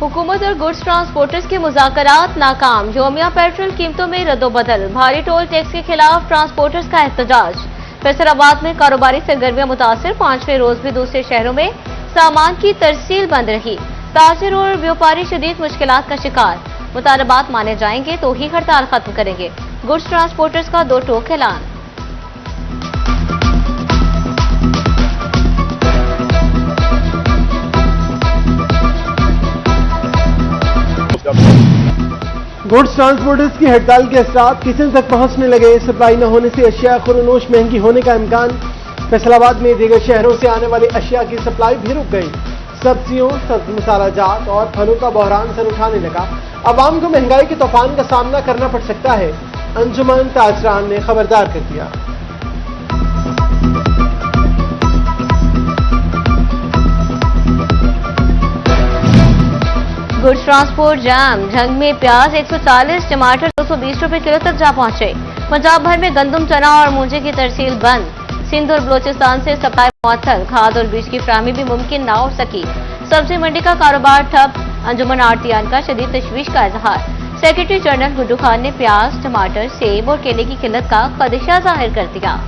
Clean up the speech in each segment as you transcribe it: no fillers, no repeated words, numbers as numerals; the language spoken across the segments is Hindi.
हुकूमत और गुड्स ट्रांसपोर्टर्स के मुज़ाकरात नाकाम। जोमिया पेट्रोल कीमतों में रद्दोबदल। भारी टोल टैक्स के खिलाफ ट्रांसपोर्टर्स का एहतजाज। फैसलाबाद में कारोबारी सरगर्मियां मुतासिर। 5वें रोज भी दूसरे शहरों में सामान की तरसील बंद रही। ताजिर और व्यापारी शदीद मुश्किलात का शिकार। मुतालबात माने जाएंगे तो ही हड़ताल खत्म करेंगे। गुड्स ट्रांसपोर्टर्स का 2 टोक ऐलान। गुड्स ट्रांसपोर्टर्स की हड़ताल के असरात किचन तक पहुंचने लगे। सप्लाई न होने से अशिया खुरनोश महंगी होने का इम्कान। फैसलाबाद में दीगर शहरों से आने वाली अशिया की सप्लाई भी रुक गई। सब्जियों, सब्ज मसाला जात और फलों का बहरान सर उठाने लगा। अवाम को महंगाई के तूफान का सामना करना पड़ सकता है। अंजुमन ताजरान ने खबरदार कर दिया। गुड्स ट्रांसपोर्ट जाम। झंग में प्याज 140, टमाटर 220 रुपए किलो तक जा पहुंचे। पंजाब भर में गंदम, चना और मूंजे की तरसील बंद। सिंध और बलोचिस्तान से सप्लाई मुअत्तल। खाद और बीज की फराहमी भी मुमकिन ना हो सकी। सब्जी मंडी का कारोबार ठप। अंजुमन आड़तियान का शदीद तशवीश का इजहार। सेक्रेटरी जनरल गुड्डू खान ने प्याज, टमाटर, सेब और केले की किल्लत का खदशा जाहिर कर दिया।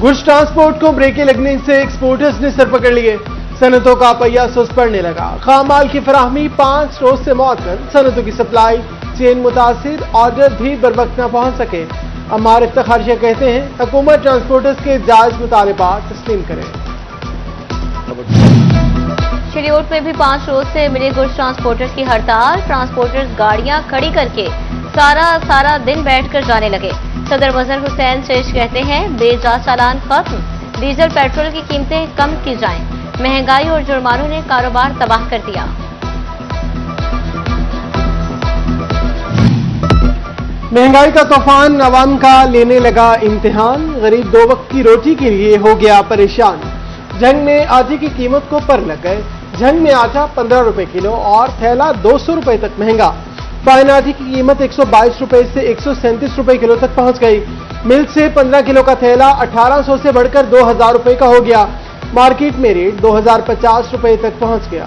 गुड्स ट्रांसपोर्ट को ब्रेकें लगने से एक्सपोर्टर्स ने सर पकड़ लिए। सनतों का पहिया सुस्त पड़ने लगा। खाम माल की फराहमी 5 रोज से मअतल। सनतों की सप्लाई चेन मुतासिर। ऑर्डर भी बर वक्त न पहुंच सके। अम्मार इफ्तिखार कहते हैं हुकूमत ट्रांसपोर्टर्स के जायज मुतालबात तस्लीम करे। शिलिगुड़ में भी 5 रोज से मिली गुड्स ट्रांसपोर्टर्स की हड़ताल। ट्रांसपोर्टर्स गाड़ियां खड़ी करके सारा दिन बैठकर जाने लगे। सदर मजहर हुसैन शेष कहते हैं बेजा चालान खत्म। डीजल पेट्रोल की कीमतें कम की जाएं। महंगाई और जुर्मानों ने कारोबार तबाह कर दिया। महंगाई का तूफान अवाम का लेने लगा इम्तिहान। गरीब 2 वक्त की रोटी के लिए हो गया परेशान। जंग में आटे की कीमत को पर लग गए। जंग में आटा 15 रुपए किलो और थैला 200 रुपए तक महंगा। फाइन आटे की कीमत 122 रुपए से 137 रुपए किलो तक पहुंच गई। मिल्क से 15 किलो का थैला 1800 से बढ़कर 2000 रुपए का हो गया। मार्केट में रेट 2050 रुपए तक पहुंच गया।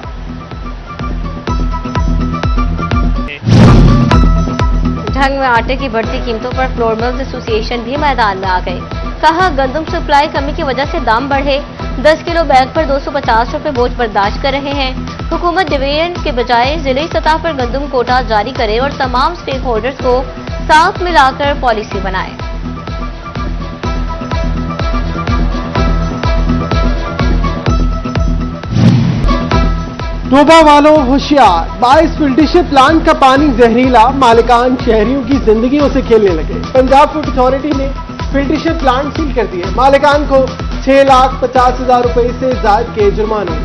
झंग में आटे की बढ़ती कीमतों पर फ्लोर मिल्स एसोसिएशन भी मैदान में आ गए। कहा गंदम सप्लाई कमी की वजह से दाम बढ़े। 10 किलो बैग पर 250 रुपए बोझ बर्दाश्त कर रहे हैं। हुकूमत डिवीजन के बजाय जिले सतह पर गंदम कोटा जारी करे और तमाम स्टेक होल्डर्स को साथ मिलाकर पॉलिसी बनाए। टोबा वालों होशियार। 22 फिल्ट्रेशन प्लांट का पानी जहरीला। मालिकान शहरियों की जिंदगियों से खेलने लगे। पंजाब फूड अथॉरिटी ने फिल्ट्रेशन प्लांट सील कर दिए। मालिकान को 6,50,000 रुपए से जायद के जुर्माने।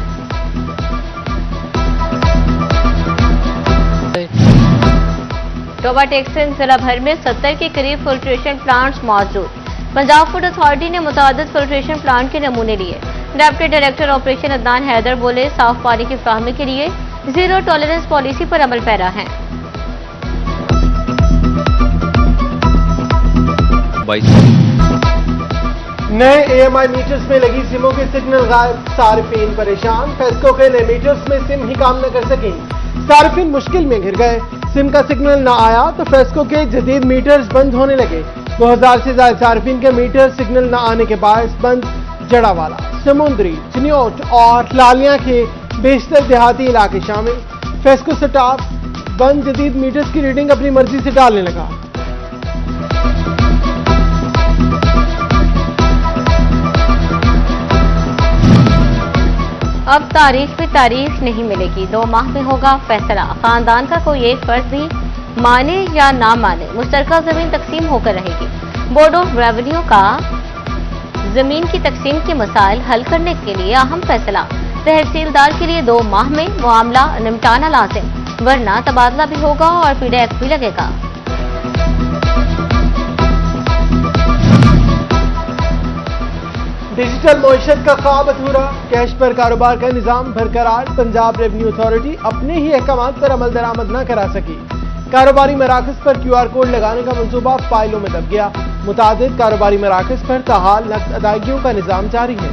टोबा टेक्सटाइल जिला भर में 70 के करीब फिल्ट्रेशन प्लांट्स मौजूद। पंजाब फूड अथॉरिटी ने मुतादिद फिल्ट्रेशन प्लांट के नमूने लिए। Deputy director operation Adnan Haider बोले साफ पानी की फराहमी के लिए जीरो टॉलरेंस पॉलिसी पर अमल पैरा है। नए AMI मीटर्स में लगी सिमों के सिग्नल गायब। सार्फिन परेशान। फेस्को के नए मीटर्स में सिम ही काम न कर सकी। सार्फिन मुश्किल में घिर गए। सिम का सिग्नल न आया तो फेस्को के जदीद मीटर्स बंद होने लगे। 2000 से ज्यादा सार्फिन के मीटर सिग्नल न आने के बाद बंद। जड़ावाला, समुद्री, चिन्योट और लालिया के बेशतर देहाती इलाके शामिल। फेस्को स्टाफ बंद जदीद मीटर्स की रीडिंग अपनी मर्जी से डालने लगा। अब तारीख पे तारीख नहीं मिलेगी। 2 माह में होगा फैसला। खानदान का कोई एक फर्द भी माने या ना माने मुश्तरका जमीन तकसीम होकर रहेगी। बोर्ड ऑफ रेवेन्यू का जमीन की तकसीम के मसाइल हल करने के लिए अहम फैसला। तहसीलदार के लिए 2 माह में मामला निपटाना लाजिम, वरना तबादला भी होगा और पीडीएफ भी लगेगा। डिजिटल मईशत का ख्वाब अधूरा। कैश पर कारोबार का निजाम बरकरार। पंजाब रेवेन्यू अथॉरिटी अपने ही अहकामात पर अमल दरामद न करा सकी। कारोबारी मराकज पर QR कोड लगाने का मंसूबा फाइलों में दब गया। मुतादिद कारोबारी मराकज पर ताहाल नकद अदायगियों का निजाम जारी है।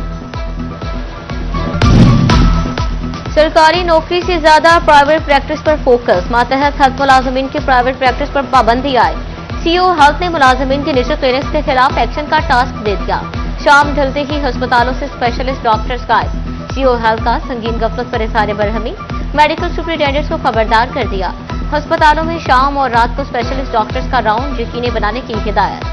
सरकारी नौकरी से ज्यादा प्राइवेट प्रैक्टिस पर फोकस, मातहत हेल्थ मुलाजमीन की प्राइवेट प्रैक्टिस पर पाबंदी आई। सीओ हेल्थ ने मुलाजमीन की निजी क्लिनिक्स के खिलाफ एक्शन का टास्क दे दिया। शाम ढलते ही अस्पतालों से स्पेशलिस्ट डॉक्टर्स गायब। सीओ हेल्थ का संगीन गफलत पर इज़हार बरहमी, मेडिकल सुपरिटेंडेंट को खबरदार कर दिया। अस्पतालों में शाम और रात को स्पेशलिस्ट डॉक्टर्स का राउंड यकीनी बनाने की हिदायत।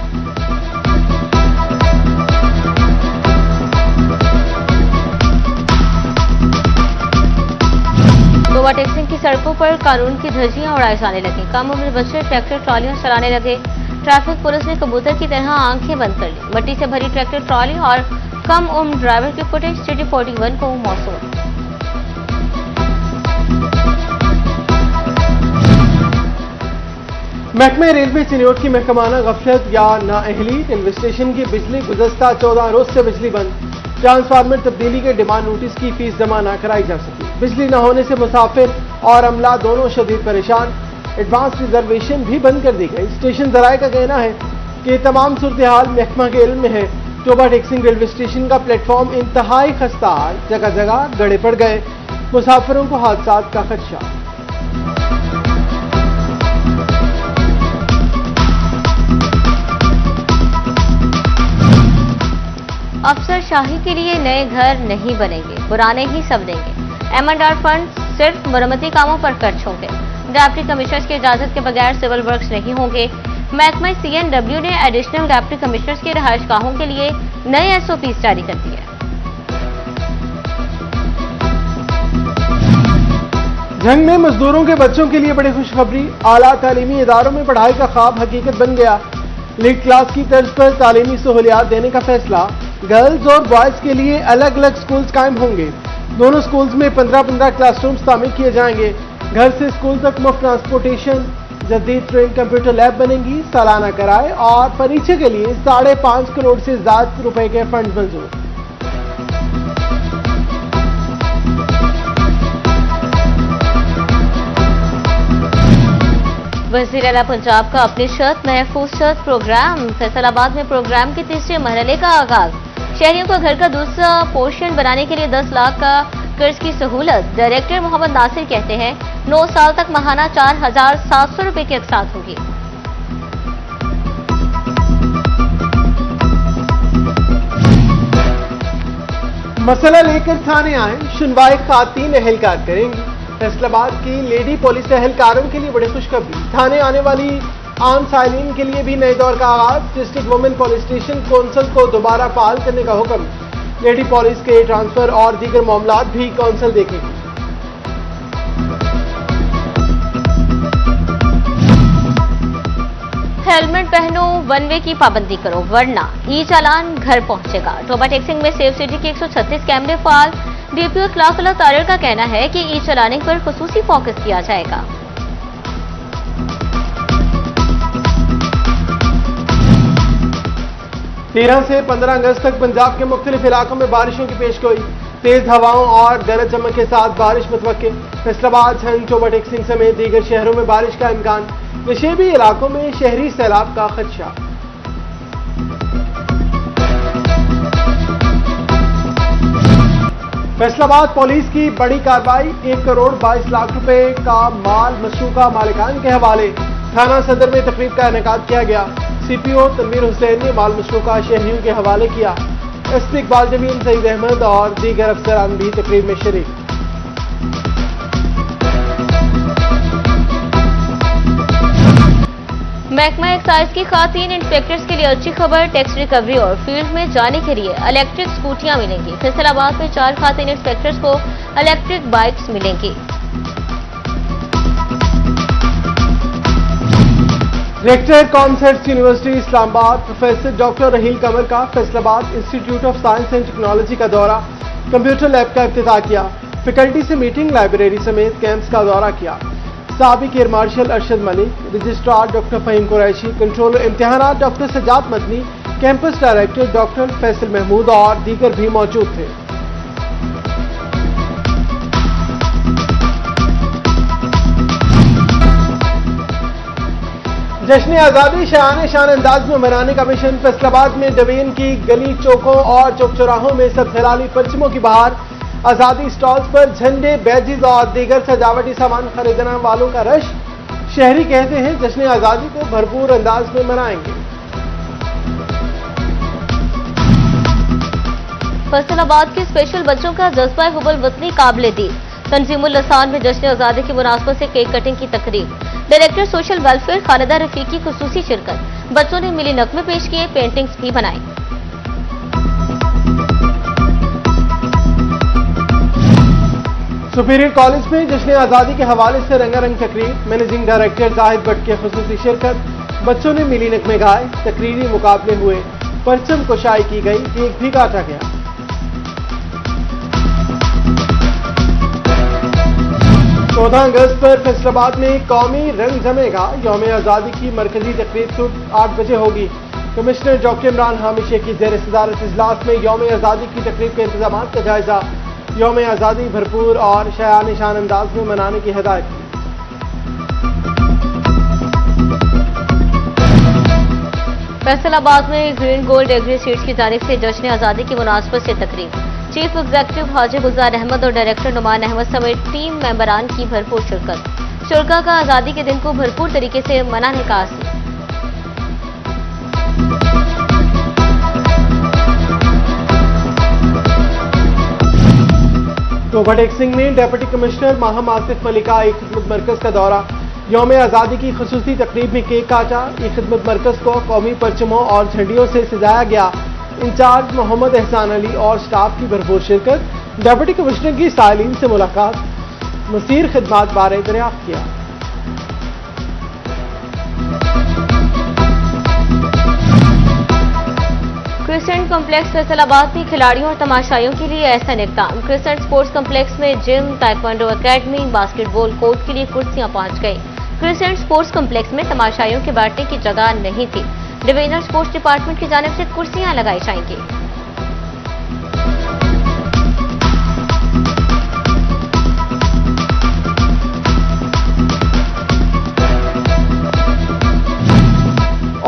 ओवरटेक्सिंग की सड़कों पर कानून की धज्जियां उड़ाई जाने लगी। कम उम्र बच्चे ट्रैक्टर ट्रॉलियां चलाने लगे। ट्रैफिक पुलिस ने कबूतर की तरह आंखें बंद कर ली। मट्टी से भरी ट्रैक्टर ट्रॉली और कम उम्र ड्राइवर की फुटेज सिटी 41 को मौसूल। महकमा रेलवे चिन्योट की महकमाना गफलत या नाअहली, रेलवे स्टेशन की बिजली गुज़श्ता 14 रोज से बिजली बंद। ट्रांसफार्मर तब्दीली के डिमांड नोटिस की फीस जमा न कराई जा सकी। बिजली न होने से मुसाफिर और अमला दोनों शदीद परेशान। एडवांस रिजर्वेशन भी बंद कर दी गई। स्टेशन जराये का कहना है कि तमाम सूरत हाल महकमा के इल्म में है। टोबा टेक्सिंग रेलवे स्टेशन का प्लेटफॉर्म इंतहाई खस्ता हाल, जगह जगह गड़े पड़ गए। मुसाफिरों को हादसात का खदशा। अफसर शाही के लिए नए घर नहीं बनेंगे, पुराने ही सब देंगे। M&R फंड सिर्फ मरम्मती कामों पर खर्च होंगे। डिप्टी कमिश्नर्स की इजाजत के बगैर सिविल वर्क्स नहीं होंगे। महकमा CNW ने एडिशनल डिप्टी कमिश्नर्स की रहायशगाहों के लिए नए SOPs जारी कर दिए। जंग में मजदूरों के बच्चों के लिए बड़ी खुशखबरी। आला तालीमी इदारों में पढ़ाई का ख्वाब हकीकत बन गया। लीड क्लास की तर्ज पर तालीमी सहूलियात देने का फैसला। गर्ल्स और बॉयज के लिए अलग अलग स्कूल्स कायम होंगे। दोनों स्कूल्स में 15-15 क्लासरूम्स तामीर किए जाएंगे। घर से स्कूल तक मुफ्त ट्रांसपोर्टेशन, जदीद ट्रेन कंप्यूटर लैब बनेंगी। सालाना किराए और फर्नीचर के लिए 5.5 करोड़ से ज्यादा रुपए के फंड मंजूर। वज़ीर आला पंजाब का अपनी शर्त महफूज शर्त प्रोग्राम। फैसलाबाद में प्रोग्राम के तीसरे मरहले का आगाज। शहरियों को घर का दूसरा पोर्शन बनाने के लिए 10 लाख का कर्ज की सहूलत। डायरेक्टर मोहम्मद नासिर कहते हैं 9 साल तक माहाना 4,700 रुपए की अक़सात होगी। मसला लेकर थाने आए, सुनवाई खातीन एहलकार करेंगी। फैसलाबाद की लेडी पुलिस एहलकारों के लिए बड़ी खुशखबरी। थाने आने वाली आम साइलिन के लिए भी नए दौर का आगाज। District women police station council को दोबारा बहाल करने का हुक्म। लेडी पुलिस के ट्रांसफर और दीगर मामलात भी कौंसल देखेगी। हेलमेट पहनो, वन वे की पाबंदी करो, वरना ई चालान घर पहुंचेगा। टोबा टेक्सिंग में सेफ सिटी के 136 कैमरे फाल। DPO इखलाकुल्लाह तारिर का कहना है कि ई चलानिंग पर खुसूसी फोकस किया जाएगा। 13 से 15 अगस्त तक पंजाब के मुख्तलिफ इलाकों में बारिशों की पेशगोई। तेज हवाओं और गरज चमक के साथ बारिश मुतवक्के। फैसलाबाद, झंग, टोबा टेक्सिंग समेत दीगर शहरों में बारिश का इम्कान। नशेबी इलाकों में शहरी सैलाब का खदशा। फैसलाबाद पुलिस की बड़ी कार्रवाई। 1 करोड़ 22 लाख रुपए का माल मशरूका मालिकान के हवाले। थाना सदर में तकरीब का इनेकाद किया गया। CPO तनवीर हुसैन ने माल मशरूका शहरियों के हवाले किया। SP इकबाल जमीन, सईद अहमद और दीगर अफसरान भी तकरीब में शरीक। महकमा एक्साइज की खातीन इंस्पेक्टर्स के लिए अच्छी खबर। टैक्स रिकवरी और फील्ड में जाने के लिए इलेक्ट्रिक स्कूटियां मिलेंगी। फैसलाबाद में 4 खातीन इंस्पेक्टर्स को इलेक्ट्रिक बाइक्स मिलेंगी। Rector commerce university Islamabad professor doctor Raheel Kanwar का Faisalabad institute of science and technology का दौरा। कंप्यूटर लैब का इफ्तिताह किया। फैकल्टी से मीटिंग, लाइब्रेरी समेत कैंप्स का दौरा किया। साबिक air marshal Arshad Malik, registrar doctor Faheem Qureshi, controller इम्तिहानात doctor Sajjad Madani, campus director doctor Faisal Mehmood और दीगर भी मौजूद थे। जश्न आजादी शान शान अंदाज में मनाने का मिशन। फैसलाबाद में डवेन की गली चौकों और चौक चौराहों में सब हिलाली परचमों की बहार। आजादी स्टॉल्स पर झंडे, बैजेस और दीगर सजावटी सामान खरीदने वालों का रश। शहरी कहते हैं जश्न आजादी को भरपूर अंदाज में मनाएंगे। फैसलाबाद के स्पेशल बच्चों का जज्बा हुबल वतनी काबिले दी। तंजीमुल लसान में जश्न आजादी की मुनासबत से केक कटिंग की तकरीब। Director social welfare Khalida Rafiq की खुसूसी शिरकत। बच्चों ने मिली नगमे पेश किए, पेंटिंग्स भी बनाई। सुपीरियर कॉलेज में जश्न आजादी के हवाले से रंगारंग तकरीब। मैनेजिंग डायरेक्टर जाहिद भट्ट की खुसूसी शिरकत। बच्चों ने मिली नगमे गाए, तकरीरी मुकाबले हुए, परचम कुशाई की गई, केक भी काटा गया। 14 अगस्त पर फैसलाबाद में कौमी रंग जमेगा। यौम आजादी की मरकजी तकरीब सुबह 8 बजे होगी। कमिश्नर डॉक्टर इमरान हामिद शेख की जेर सदारत इजलास में यौम आजादी की तकरीब के इंतजाम का जायजा। यौम आजादी भरपूर और शान शान अंदाज में मनाने की हिदायत की। फैसलाबाद में ग्रीन गोल्ड एग्री सीड्स की जानिब से जश्न आजादी की मुनासबत से तकरीब। चीफ एग्जीक्यूटिव हाजी गुलजार अहमद और डायरेक्टर नुमान अहमद समेत टीम मेंबरान की भरपूर शिरकत। शुरका का आजादी के दिन को भरपूर तरीके से मनाने का आसी। ओवरटेक सिंह ने डिप्टी कमिश्नर माहम आसिफ मलिका एक खिदमत मरकज का दौरा। यौम आजादी की खुसूसी तकरीब में केक काटा। एक खिदमत मरकज को कौमी परचमों और झंडियों से सजाया गया। इंचार्ज मोहम्मद एहसान अली और स्टाफ की भरपूर शिरकत। डिप्टी कमिश्नर की साइलिन से मुलाकात, मसीर खिदमात बारे दरियाफ्त किया। क्रिसेंट कॉम्प्लेक्स फैसलाबाद में खिलाड़ियों और तमाशाइयों के लिए ऐसा इक़दाम। क्रिसेंट स्पोर्ट्स कॉम्प्लेक्स में gym, taekwondo academy, basketball court के लिए कुर्सियां पहुंच गई। क्रिसेंट स्पोर्ट्स कॉम्प्लेक्स में तमाशाइयों के बैठने की जगह नहीं थी। डिवीजनल स्पोर्ट्स डिपार्टमेंट की जानिब से कुर्सियां लगाई जाएंगी।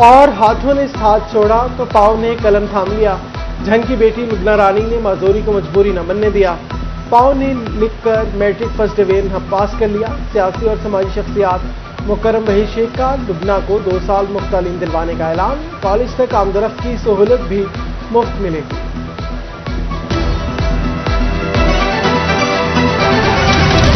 और हाथों ने साथ छोड़ा तो पाँव ने कलम थाम लिया। झंग की बेटी लुबना रानी ने माजोरी को मजबूरी न बनने दिया। पाँव ने लिखकर मैट्रिक फर्स्ट डिवीजन पास कर लिया। सियासी और समाजी शख्सियात मुकर्रम वहीद शेख का लुबना को 2 साल मुफ्त तालीम दिलवाने का ऐलान। कॉलेज तक आमदरफ्त की सहूलत भी मुफ्त मिलेगी।